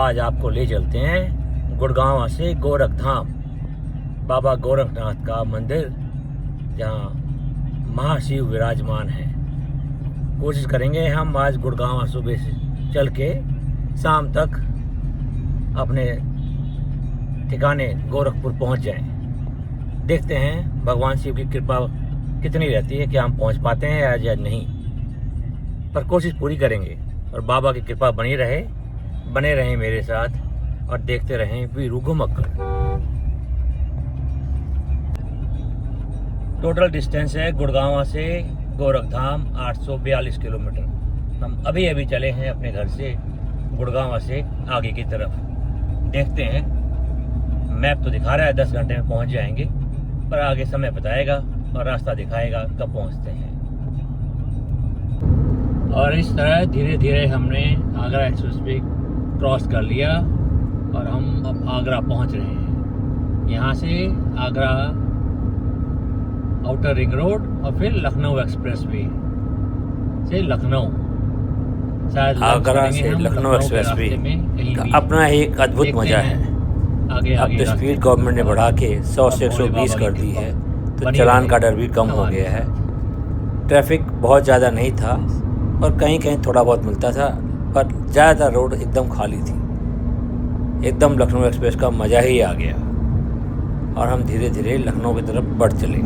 आज आपको ले चलते हैं गुड़गांव से गोरखधाम, बाबा गोरखनाथ का मंदिर, जहाँ महाशिव विराजमान है। कोशिश करेंगे हम आज गुड़गांव सुबह से चल के शाम तक अपने ठिकाने गोरखपुर पहुंच जाएं। देखते हैं भगवान शिव की कृपा कितनी रहती है, क्या हम पहुंच पाते हैं आज या नहीं, पर कोशिश पूरी करेंगे। और बाबा की कृपा बने रहें मेरे साथ और देखते रहें वीरू घुमक्कड़। टोटल डिस्टेंस है गुड़गांव से गोरखधाम 842 किलोमीटर। हम अभी चले हैं अपने घर से गुड़गांव से आगे की तरफ। देखते हैं, मैप तो दिखा रहा है 10 घंटे में पहुंच जाएंगे, पर आगे समय बताएगा और रास्ता दिखाएगा कब पहुंचते हैं। और इस तरह धीरे धीरे हमने आगरा एक्सप्रेस वे क्रॉस कर लिया और हम अब आगरा पहुंच रहे हैं। यहाँ से आगरा आउटर रिंग रोड और फिर लखनऊ एक्सप्रेस वे से लखनऊ, शायद आगरा से लखनऊ एक्सप्रेस वे का अपना एक अद्भुत मजा है। अब तो स्पीड गवर्नमेंट ने बढ़ा के 100 से 120 कर दी है, तो चलान का डर भी कम हो गया है। ट्रैफिक बहुत ज़्यादा नहीं था और कहीं कहीं थोड़ा बहुत मिलता था, पर ज़्यादातर रोड एकदम खाली थी। एकदम लखनऊ एक्सप्रेस का मज़ा ही आ गया और हम धीरे धीरे लखनऊ की तरफ बढ़ चले।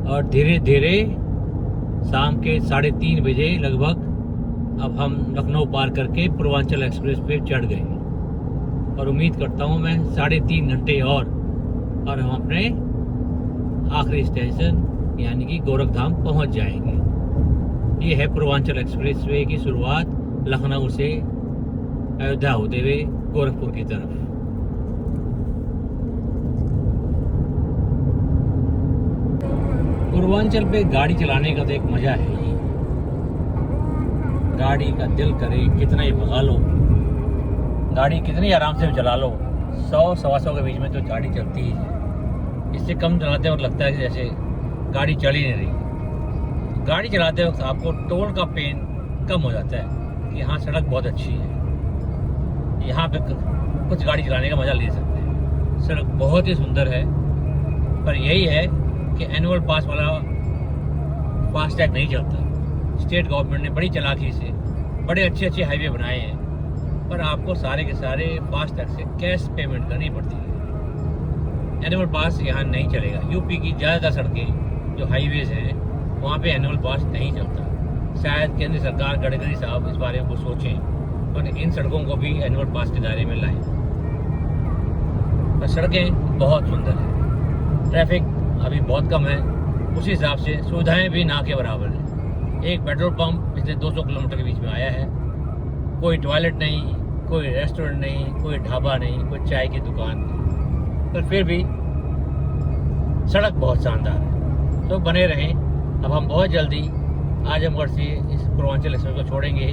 और धीरे धीरे शाम के 3:30 बजे लगभग अब हम लखनऊ पार करके पूर्वांचल एक्सप्रेस पे चढ़ गए और उम्मीद करता हूँ मैं 3.5 घंटे और हम अपने आखिरी स्टेशन यानी कि गोरखधाम पहुँच जाएंगे। ये है पूर्वांचल एक्सप्रेस वे की शुरुआत लखनऊ से अयोध्या होते हुए गोरखपुर की तरफ। पूर्वांचल पे गाड़ी चलाने का तो एक मजा है ही। गाड़ी का दिल करे कितना ही भगा लो, गाड़ी कितनी आराम से भी चला लो, 100-125 के बीच में तो गाड़ी चलती ही है। इससे कम चलाते वक्त लगता है कि जैसे गाड़ी चल ही नहीं रही। गाड़ी चलाते वक्त आपको टोल का पेन कम हो जाता है कि हाँ सड़क बहुत अच्छी है, यहाँ पे कुछ गाड़ी चलाने का मजा ले सकते हैं। सड़क बहुत ही सुंदर है, पर यही है कि एनुअल पास वाला फास्टैग नहीं चलता। स्टेट गवर्नमेंट ने बड़ी चालाकी से बड़े अच्छे हाईवे बनाए हैं, पर आपको सारे के सारे फास्टैग से कैश पेमेंट करनी पड़ती है। एनुअल पास यहाँ नहीं चलेगा। यूपी की ज़्यादातर सड़कें जो हाईवेज हैं वहाँ पे एनुअल पास नहीं चलता। शायद केंद्र सरकार गडकरी साहब इस बारे में कुछ सोचें तो इन सड़कों को भी एनुअल पास के दायरे में लाएं। पर सड़कें बहुत सुंदर हैं, ट्रैफिक अभी बहुत कम है, उसी हिसाब से सुविधाएं भी ना के बराबर हैं। एक पेट्रोल पंप पिछले 200 किलोमीटर के बीच में आया है, कोई टॉयलेट नहीं, कोई रेस्टोरेंट नहीं, कोई ढाबा नहीं, कोई चाय की दुकान नहीं, पर फिर भी सड़क बहुत शानदार है। तो बने रहें। अब हम बहुत जल्दी आजमगढ़ से इस पूर्वांचल एक्सप्रेस को छोड़ेंगे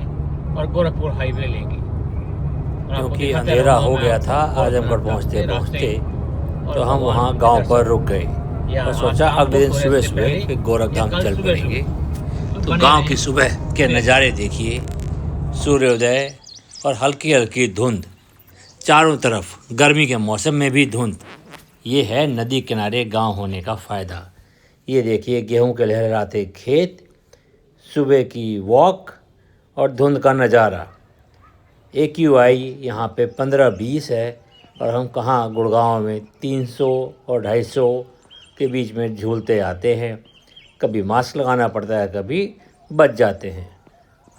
और गोरखपुर हाईवे लेंगे। क्योंकि अंधेरा हो गया था आजमगढ़ पहुँचते पहुँचते, तो हम वहाँ गांव पर रुक गए और सोचा अगले दिन सुबह सुबह फिर गोरखधाम चल पड़ेंगे। तो गांव की सुबह के नज़ारे देखिए, सूर्योदय और हल्की हल्की धुंध, चारों तरफ गर्मी के मौसम में भी धुंध। ये है नदी किनारे गांव होने का फ़ायदा। ये देखिए गेहूं के लहराते खेत, सुबह की वॉक और धुंध का नज़ारा। AQI यहाँ पे 15-20 है और हम कहाँ गुड़गांव में 300 और 250 के बीच में झूलते आते हैं। कभी मास्क लगाना पड़ता है, कभी बच जाते हैं,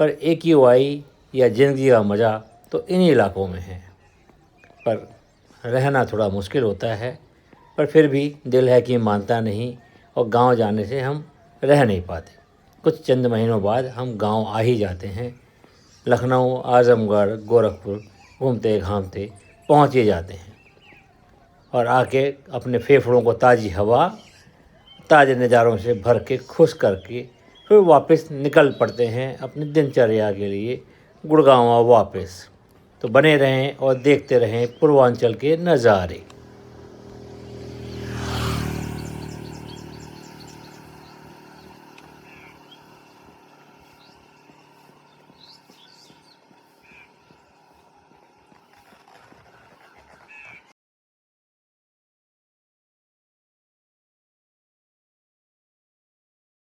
पर AQI या ज़िंदगी का मज़ा तो इन्हीं इलाकों में है। पर रहना थोड़ा मुश्किल होता है, पर फिर भी दिल है कि मानता नहीं और गांव जाने से हम रह नहीं पाते। कुछ चंद महीनों बाद हम गांव आ ही जाते हैं। लखनऊ, आजमगढ़, गोरखपुर घूमते घामते पहुँच ही जाते हैं और आके अपने फेफड़ों को ताज़ी हवा, ताज़े नज़ारों से भर के खुश करके फिर वापस निकल पड़ते हैं अपनी दिनचर्या के लिए गुड़गांव वापस। तो बने रहें और देखते रहें पूर्वांचल के नज़ारे।